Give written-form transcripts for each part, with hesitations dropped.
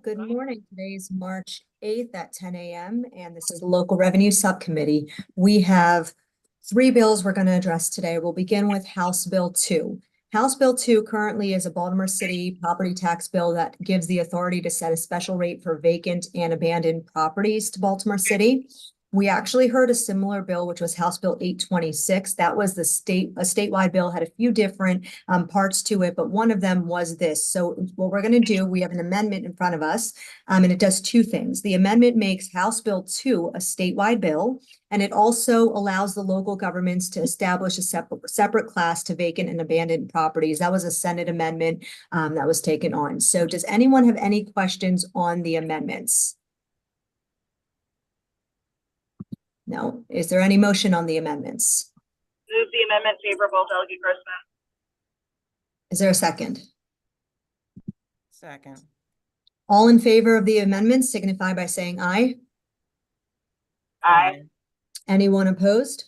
Good morning. Today is March 8th at 10 a.m. and this is the Local Revenue Subcommittee. We have 3 bills we're going to address today. We'll begin with House Bill 2. House Bill 2 currently is a Baltimore City property tax bill that gives the authority to set a special rate for vacant and abandoned properties to Baltimore City. We actually heard a similar bill, which was House Bill 826. That was a statewide bill, had a few different parts to it, but one of them was this. So what we're going to do, we have an amendment in front of us, and it does 2 things. The amendment makes House Bill 2 a statewide bill, and it also allows the local governments to establish a separate class to vacant and abandoned properties. That was a Senate amendment that was taken on. So does anyone have any questions on the amendments? No. Is there any motion on the amendments? Move the amendment favorable, Delegate Grossman. Is there a second? Second. All in favor of the amendments signify by saying aye. Aye. Anyone opposed?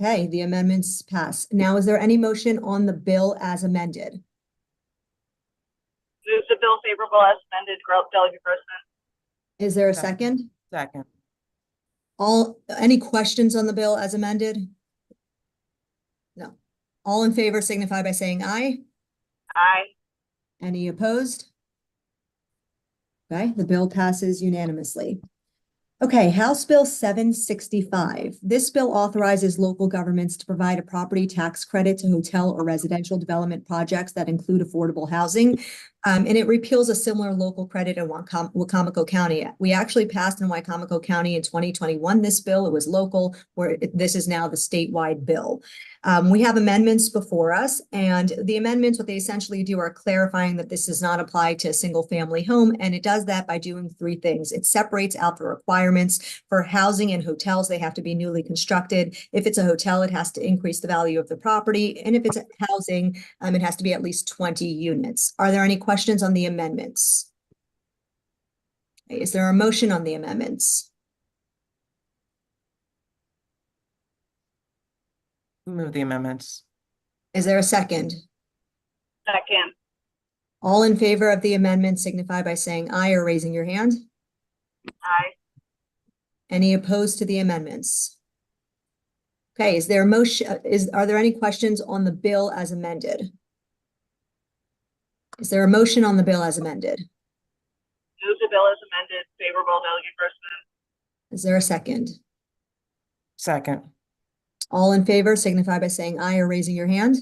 Okay, the amendments pass. Now, is there any motion on the bill as amended? Move the bill favorable as amended, Delegate Grossman. Is there a second? Second. Any questions on the bill as amended? No. All in favor signify by saying aye. Aye. Any opposed? Okay, the bill passes unanimously. Okay, House Bill 765. This bill authorizes local governments to provide a property tax credit to hotel or residential development projects that include affordable housing. And it repeals a similar local credit in Wicomico County. We actually passed in Wicomico County in 2021 this bill. It was local, where this is now the statewide bill. We have amendments before us, and the amendments, what they essentially do are clarifying that this does not apply to a single family home, and it does that by doing 3 things. It separates out the requirements for housing and hotels. They have to be newly constructed. If it's a hotel, it has to increase the value of the property, and if it's housing, it has to be at least 20 units. Are there any questions on the amendments? Is there a motion on the amendments? Move the amendments. Is there a second? Second. All in favor of the amendment signify by saying aye or raising your hand. Aye. Any opposed to the amendments? Okay, is there a motion? Are there any questions on the bill as amended? Is there a motion on the bill as amended? Move the bill as amended, favorable, Delegate Grossman. Is there a second? Second. All in favor signify by saying aye or raising your hand.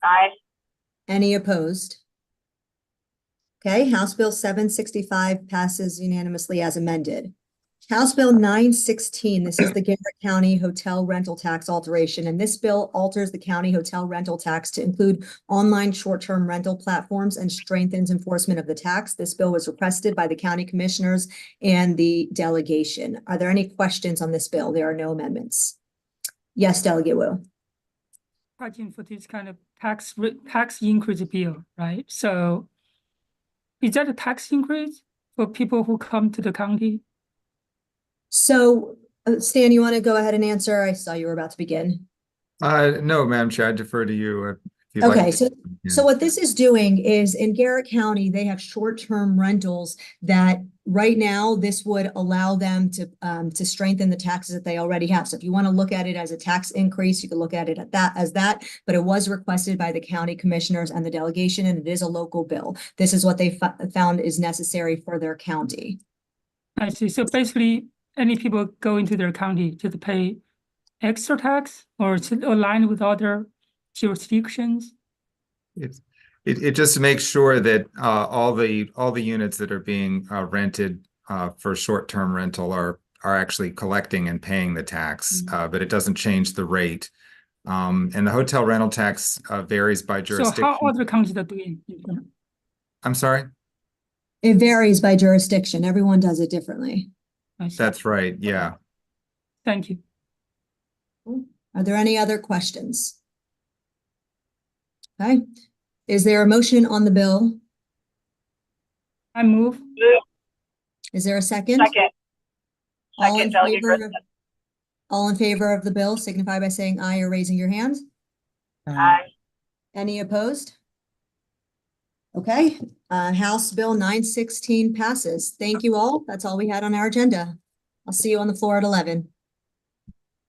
Aye. Any opposed? Okay, House Bill 765 passes unanimously as amended. House Bill 916, this is the Garrett County Hotel Rental Tax alteration, and this bill alters the county hotel rental tax to include online short-term rental platforms and strengthens enforcement of the tax. This bill was requested by the county commissioners and the delegation. Are there any questions on this bill? There are no amendments. Yes, Delegate Wu. Fighting for this kind of tax increase bill, right? So is that a tax increase for people who come to the county? So, Stan, you want to go ahead and answer? I saw you were about to begin. No, Madam Chair, I defer to you. If you'd Okay, like to. so what this is doing is in Garrett County, they have short-term rentals that right now this would allow them to strengthen the taxes that they already have. So if you want to look at it as a tax increase, you can look at it as that, but it was requested by the county commissioners and the delegation, and it is a local bill. This is what they found is necessary for their county. I see. So basically, any people go into their county to pay extra tax or to align with other jurisdictions? It just makes sure that all the units that are being rented for short-term rental are actually collecting and paying the tax, but it doesn't change the rate. And the hotel rental tax varies by jurisdiction. So how other counties are doing it? I'm sorry? It varies by jurisdiction. Everyone does it differently. That's right, yeah. Thank you. Are there any other questions? Okay. Is there a motion on the bill? I move. Move. Is there a second? Second. All in Second, Delegate favor Grossman. All in favor of the bill signify by saying aye or raising your hand. Aye. Any opposed? Okay, House Bill 916 passes. Thank you all. That's all we had on our agenda. I'll see you on the floor at 11.